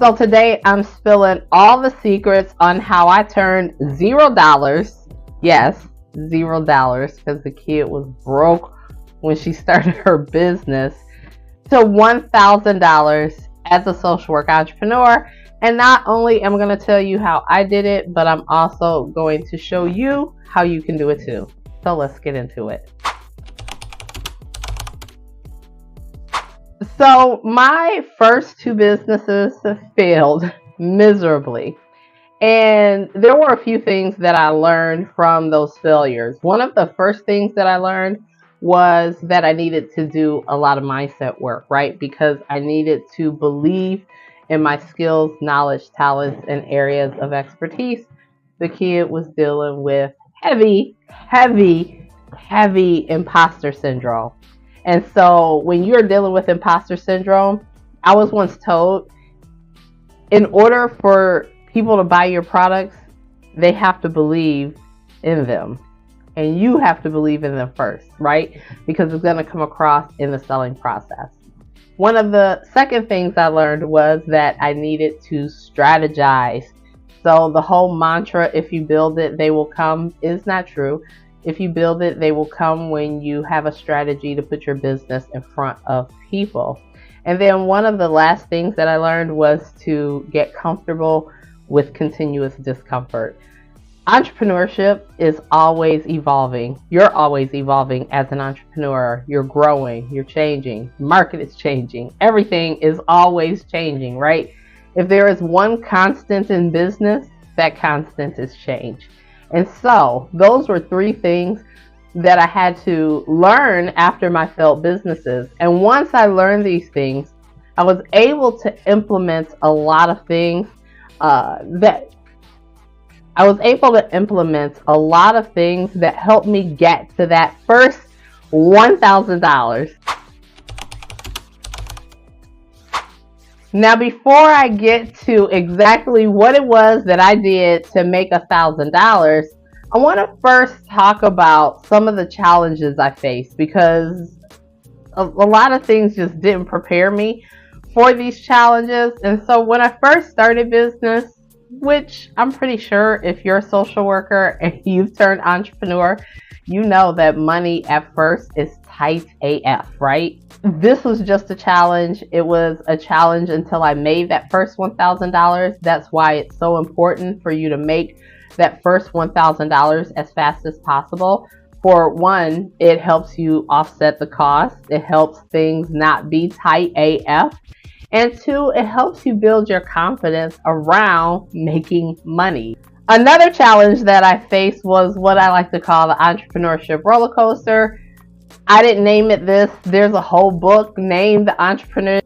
So today I'm spilling all the secrets on how I turned $0, yes, $0, because the kid was broke when she started her business, to $1,000 as a social work entrepreneur. And not only am I going to tell you how I did it, but I'm also going to show you how you can do it too. So let's get into it. So my first two businesses failed miserably. And there were a few things that I learned from those failures. One of the first things that I learned was that I needed to do a lot of mindset work, right? Because I needed to believe in my skills, knowledge, talents, and areas of expertise. The kid was dealing with heavy imposter syndrome. And so when you're dealing with imposter syndrome, I was once told, in order for people to buy your products, they have to believe in them. And you have to believe in them first, right? Because it's going to come across in the selling process. One of the second things I learned was that I needed to strategize. So the whole mantra, if you build it, they will come, is not true. If you build it, they will come when you have a strategy to put your business in front of people. And then one of the last things that I learned was to get comfortable with continuous discomfort. Entrepreneurship is always evolving. You're always evolving as an entrepreneur. You're growing, you're changing, the market is changing. Everything is always changing, right? If there is one constant in business, that constant is change. And so those were three things that I had to learn after my failed businesses. And once I learned these things, I was able to implement a lot of things that helped me get to that first $1,000. Now, before I get to exactly what it was that I did to make $1,000, I want to first talk about some of the challenges I faced, because a lot of things just didn't prepare me for these challenges. And so when I first started business, which I'm pretty sure if you're a social worker and you've turned entrepreneur, you know that money at first is tight AF, right? This was just a challenge. It was a challenge until I made that first $1,000. That's why it's so important for you to make that first $1,000 as fast as possible. For one, it helps you offset the cost. It helps things not be tight AF. And two, it helps you build your confidence around making money. Another challenge that I faced was what I like to call the entrepreneurship roller coaster. I didn't name it this. There's a whole book named The Entrepreneurship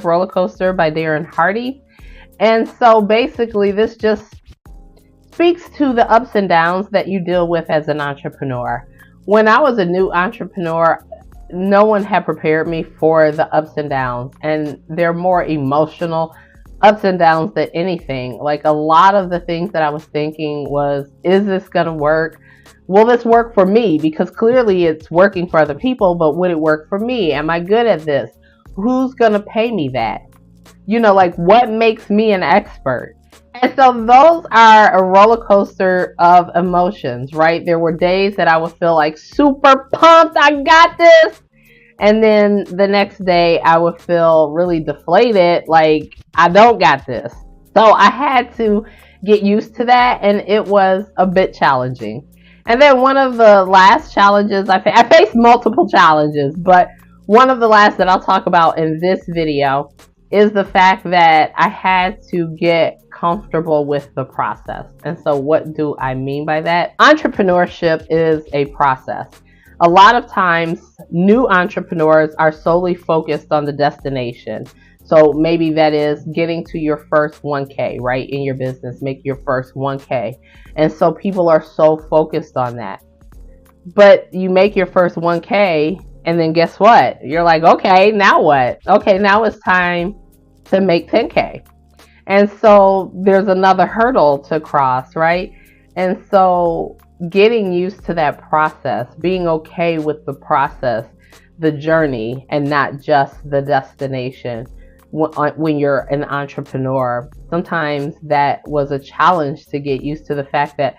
Roller Coaster by Darren Hardy. And so basically this just speaks to the ups and downs that you deal with as an entrepreneur. When I was a new entrepreneur, no one had prepared me for the ups and downs, and they're more emotional ups and downs than anything. Like, a lot of the things that I was thinking was, is this gonna work? Will this work for me? Because clearly it's working for other people, but would it work for me? Am I good at this? Who's gonna pay me that? You know, like, what makes me an expert? And so those are a roller coaster of emotions, right? There were days that I would feel like super pumped, I got this. And then the next day I would feel really deflated, like I don't got this. So I had to get used to that, and it was a bit challenging. And then one of the last challenges I faced multiple challenges, but one of the last that I'll talk about in this video is the fact that I had to get comfortable with the process. And so what do I mean by that? Entrepreneurship is a process. A lot of times, new entrepreneurs are solely focused on the destination. So maybe that is getting to your first 1K, right? In your business, make your first 1K. And so people are so focused on that. But you make your first 1K, and then guess what? You're like, okay, now what? Okay, now it's time to make 10K. And so there's another hurdle to cross, right? And so getting used to that process, being okay with the process, the journey and not just the destination. When you're an entrepreneur, sometimes that was a challenge to get used to the fact that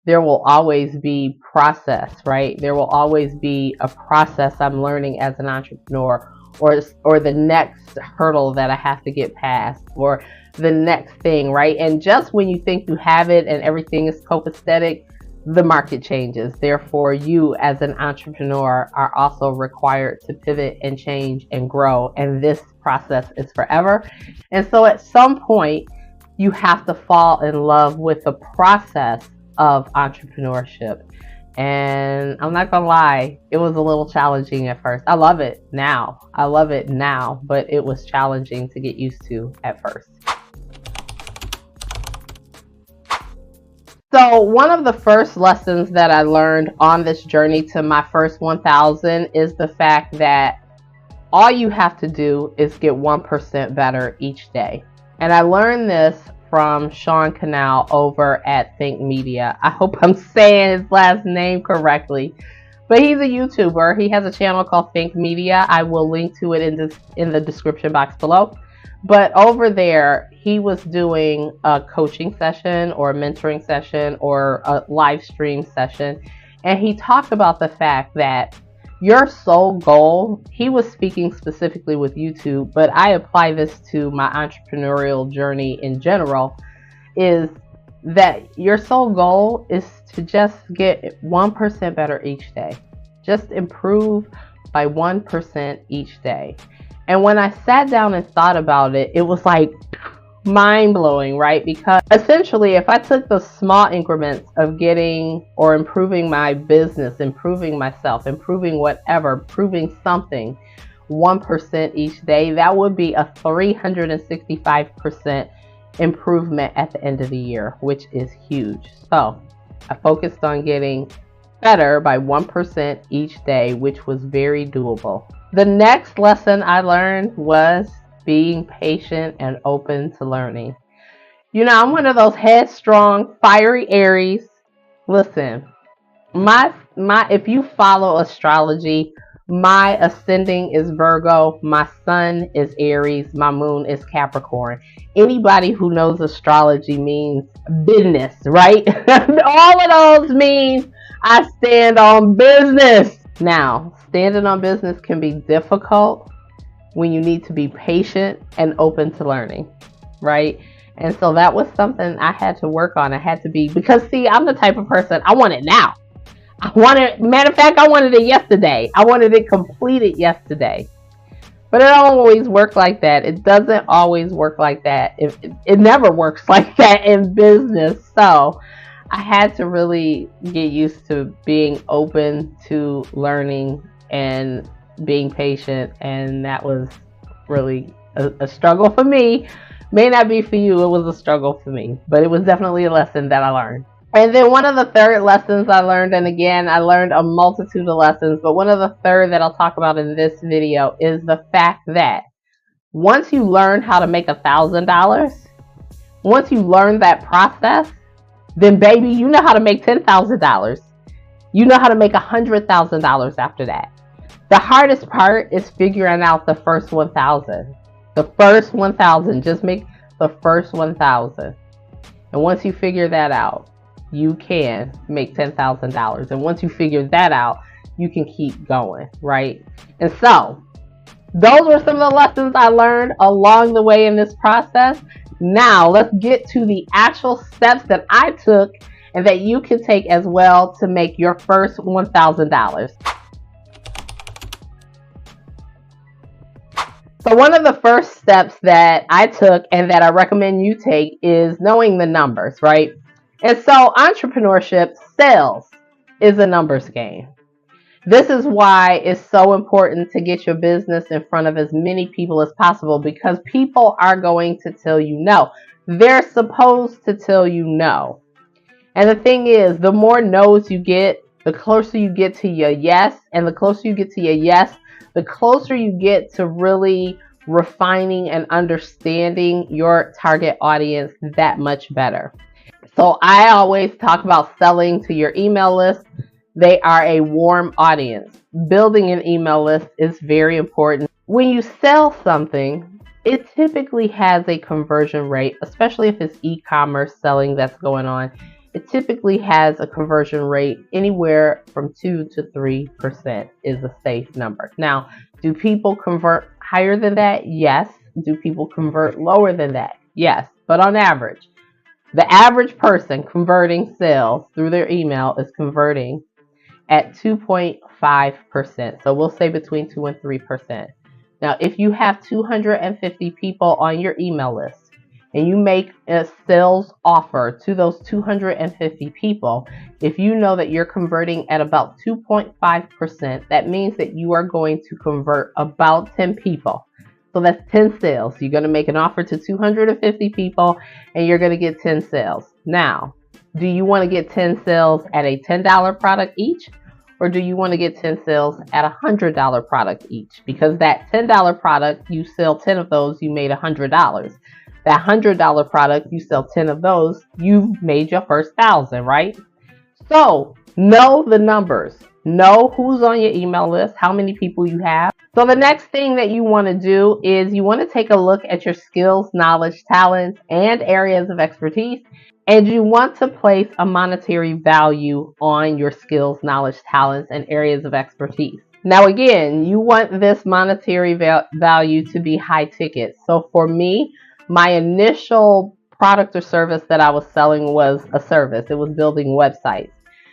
there will always be process, right? There will always be a process I'm learning as an entrepreneur, or the next hurdle that I have to get past, or the next thing, right? And just when you think you have it and everything is copacetic, the market changes. Therefore, you as an entrepreneur are also required to pivot and change and grow. And this process is forever. And so at some point, you have to fall in love with the process of entrepreneurship. And I'm not gonna lie, it was a little challenging at first. I love it now, but it was challenging to get used to at first. So one of the first lessons that I learned on this journey to my first 1,000 is the fact that all you have to do is get 1% better each day. And I learned this from Sean Canal over at Think Media. I hope I'm saying his last name correctly, but he's a YouTuber. He has a channel called Think Media. I will link to it in the description box below. But over there, he was doing a coaching session or a mentoring session or a live stream session. And he talked about the fact that your sole goal, he was speaking specifically with YouTube, but I apply this to my entrepreneurial journey in general, is that your sole goal is to just get 1% better each day. Just improve by 1% each day. And when I sat down and thought about it, it was like mind-blowing, right? Because essentially, if I took the small increments of getting or improving my business, improving myself, improving whatever, improving something 1% each day, that would be a 365% improvement at the end of the year, which is huge. So I focused on getting better by 1% each day, which was very doable. The next lesson I learned was being patient and open to learning. You know, I'm one of those headstrong, fiery Aries. Listen, if you follow astrology, my ascending is Virgo, my sun is Aries, my moon is Capricorn. Anybody who knows astrology means business, right? All of those mean I stand on business. Now, standing on business can be difficult when you need to be patient and open to learning, right? And so that was something I had to work on. I had to be, because see, I'm the type of person, I want it now. Matter of fact, I wanted it yesterday. I wanted it completed yesterday. But it don't always work like that. It doesn't always work like that. It never works like that in business. So I had to really get used to being open to learning and being patient, and that was really a struggle for me. May not be for you. It was a struggle for me, but it was definitely a lesson that I learned. And then one of the third lessons I learned, and again, I learned a multitude of lessons, but one of the third that I'll talk about in this video is the fact that once you learn how to make $1,000, once you learn that process, then baby, you know how to make $10,000. You know how to make $100,000 after that. The hardest part is figuring out the first 1,000. The first 1,000, just make the first 1,000. And once you figure that out, you can make $10,000. And once you figure that out, you can keep going, right? And so, those were some of the lessons I learned along the way in this process. Now, let's get to the actual steps that I took and that you can take as well to make your first $1,000. So one of the first steps that I took and that I recommend you take is knowing the numbers, right? And so entrepreneurship, sales, is a numbers game. This is why it's so important to get your business in front of as many people as possible, because people are going to tell you no. They're supposed to tell you no. And the thing is, the more no's you get, the closer you get to your yes. And the closer you get to your yes, the closer you get to really refining and understanding your target audience that much better. So I always talk about selling to your email list, They are a warm audience. Building an email list is very important. When you sell something, it typically has a conversion rate, especially if it's e-commerce selling that's going on. It typically has a conversion rate anywhere from 2 to 3% is a safe number. Now, do people convert higher than that? Yes. Do people convert lower than that? Yes. But on average, the average person converting sales through their email is converting at 2.5%. So we'll say between 2 and 3%. Now, if you have 250 people on your email list and you make a sales offer to those 250 people, if you know that you're converting at about 2.5%, that means that you are going to convert about 10 people. So that's 10 sales. You're going to make an offer to 250 people and you're going to get 10 sales. Now, do you want to get 10 sales at a $10 product each? Or do you want to get 10 sales at a $100 product each? Because that $10 product, you sell 10 of those, you made $100. That $100 product, you sell 10 of those, you've made your first 1,000, right? So know the numbers. Know who's on your email list, how many people you have. So the next thing that you want to do is you want to take a look at your skills, knowledge, talents, and areas of expertise. And you want to place a monetary value on your skills, knowledge, talents, and areas of expertise. Now, again, you want this monetary value to be high ticket. So for me, my initial product or service that I was selling was a service. It was building websites.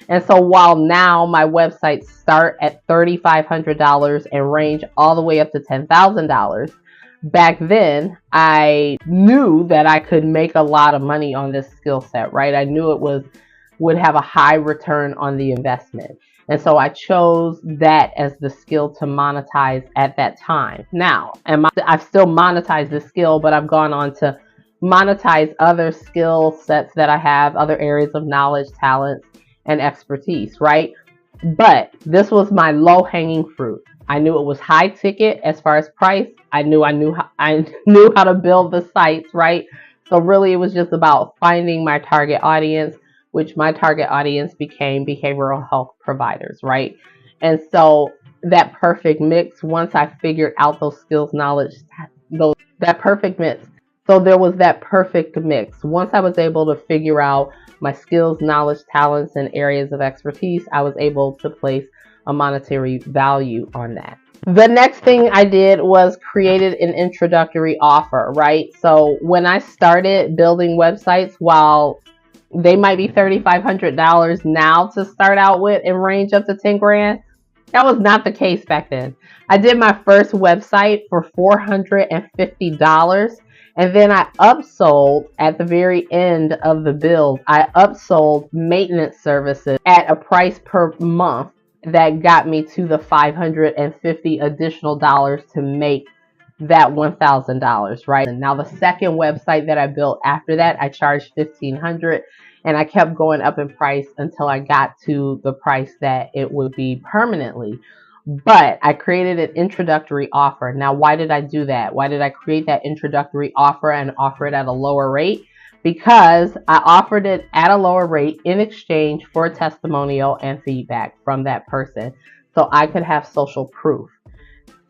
And so while now my websites start at $3,500 and range all the way up to $10,000, back then, I knew that I could make a lot of money on this skill set, right? I knew it would have a high return on the investment. And so I chose that as the skill to monetize at that time. Now, I've still monetized this skill, but I've gone on to monetize other skill sets that I have, other areas of knowledge, talents, and expertise, right? But this was my low-hanging fruit. I knew it was high ticket as far as price. I knew how to build the sites, right? So really it was just about finding my target audience, which my target audience became behavioral health providers, right? And so that perfect mix, once I figured out those skills, knowledge, that perfect mix. So there was that perfect mix. Once I was able to figure out my skills, knowledge, talents, and areas of expertise, I was able to place a monetary value on that. The next thing I did was created an introductory offer, right? So when I started building websites, while they might be $3,500 now to start out with and range up to 10 grand, that was not the case back then. I did my first website for $450. And then I upsold at the very end of the build. I upsold maintenance services at a price per month that got me to the $550 additional dollars to make that $1,000, right? And now the second website that I built after that, I charged $1,500, and I kept going up in price until I got to the price that it would be permanently. But I created an introductory offer. Now, why did I do that? Why did I create that introductory offer and offer it at a lower rate? Because I offered it at a lower rate in exchange for a testimonial and feedback from that person, so I could have social proof.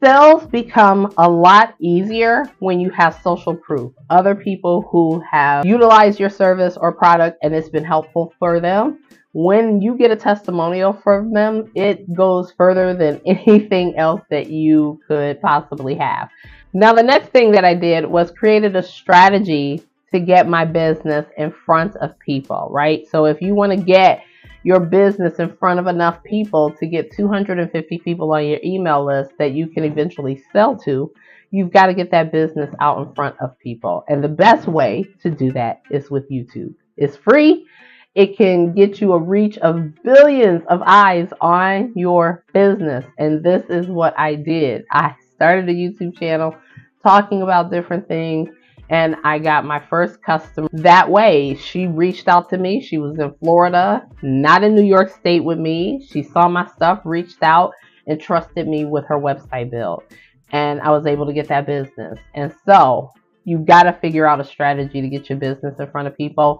Sales become a lot easier when you have social proof. Other people who have utilized your service or product and it's been helpful for them, when you get a testimonial from them, it goes further than anything else that you could possibly have. Now, the next thing that I did was created a strategy to get my business in front of people, right? So if you want to get your business in front of enough people to get 250 people on your email list that you can eventually sell to, you've got to get that business out in front of people. And the best way to do that is with YouTube. It's free. It can get you a reach of billions of eyes on your business. And this is what I did. I started a YouTube channel talking about different things, and I got my first customer that way. She reached out to me. She was in Florida, not in New York State with me. She saw my stuff, reached out, and trusted me with her website build. And I was able to get that business. And so you've got to figure out a strategy to get your business in front of people.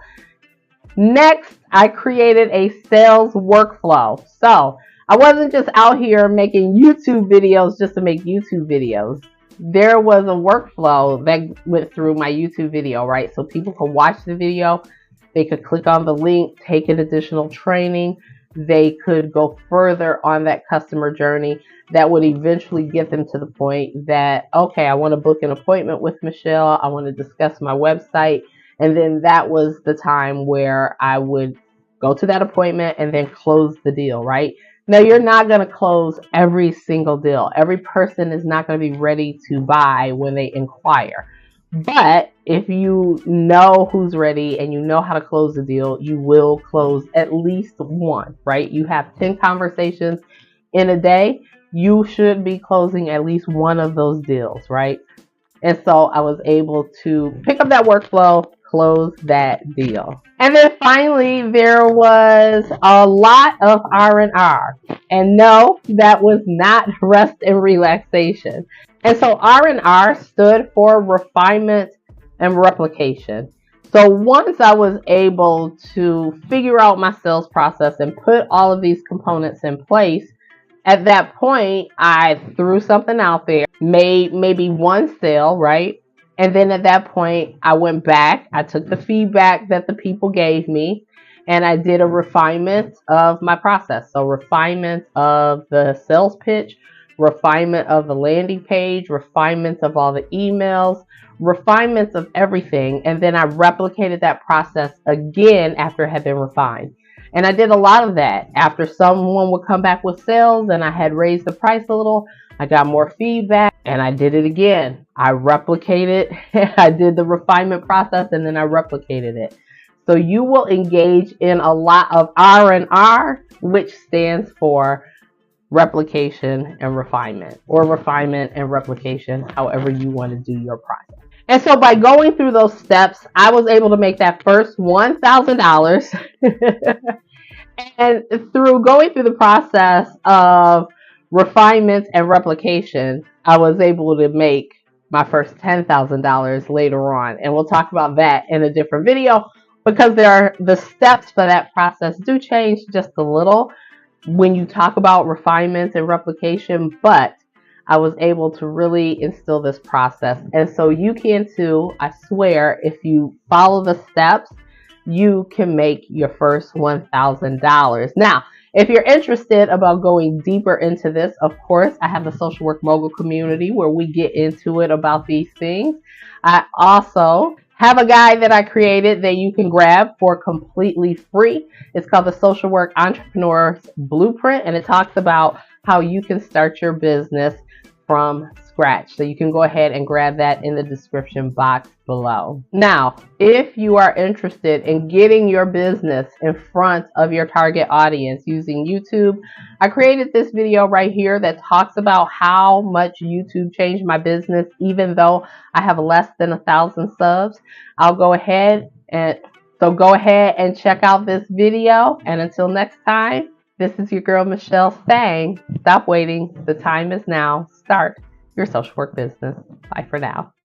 Next, I created a sales workflow. So I wasn't just out here making YouTube videos just to make YouTube videos. There was a workflow that went through my YouTube video, right? So people could watch the video, they could click on the link, take an additional training, they could go further on that customer journey that would eventually get them to the point that, okay, I want to book an appointment with Michelle, I want to discuss my website, and then that was the time where I would go to that appointment and then close the deal, right? Now, you're not going to close every single deal. Every person is not going to be ready to buy when they inquire. But if you know who's ready and you know how to close the deal, you will close at least one, right? You have 10 conversations in a day. You should be closing at least one of those deals, right? And so I was able to pick up that workflow, close that deal. And then finally, there was a lot of R&R. And no, that was not rest and relaxation. And so R&R stood for refinement and replication. So once I was able to figure out my sales process and put all of these components in place, at that point, I threw something out there, made maybe one sale, right? And then at that point, I went back, I took the feedback that the people gave me, and I did a refinement of my process. So refinement of the sales pitch, refinement of the landing page, refinement of all the emails, refinements of everything. And then I replicated that process again after it had been refined. And I did a lot of that. After someone would come back with sales and I had raised the price a little, I got more feedback and I did it again. I replicated, I did the refinement process and then I replicated it. So you will engage in a lot of R&R, which stands for replication and refinement, or refinement and replication, however you want to do your process. And so by going through those steps, I was able to make that first $1,000. And through going through the process of refinement and replication, I was able to make my first $10,000 later on. And we'll talk about that in a different video because the steps for that process do change just a little when you talk about refinement and replication, but I was able to really instill this process. And so you can too, I swear, if you follow the steps, you can make your first $1,000. Now, if you're interested about going deeper into this, of course, I have the Social Work Mogul community where we get into it about these things. I also have a guide that I created that you can grab for completely free. It's called the Social Work Entrepreneur's Blueprint, and it talks about how you can start your business from scratch. So you can go ahead and grab that in the description box below. Now, if you are interested in getting your business in front of your target audience using YouTube, I created this video right here that talks about how much YouTube changed my business, even though I have less than 1,000 subs. I'll go ahead and check out this video. And until next time, this is your girl Michelle saying, stop waiting. The time is now. Start your social work business. Bye for now.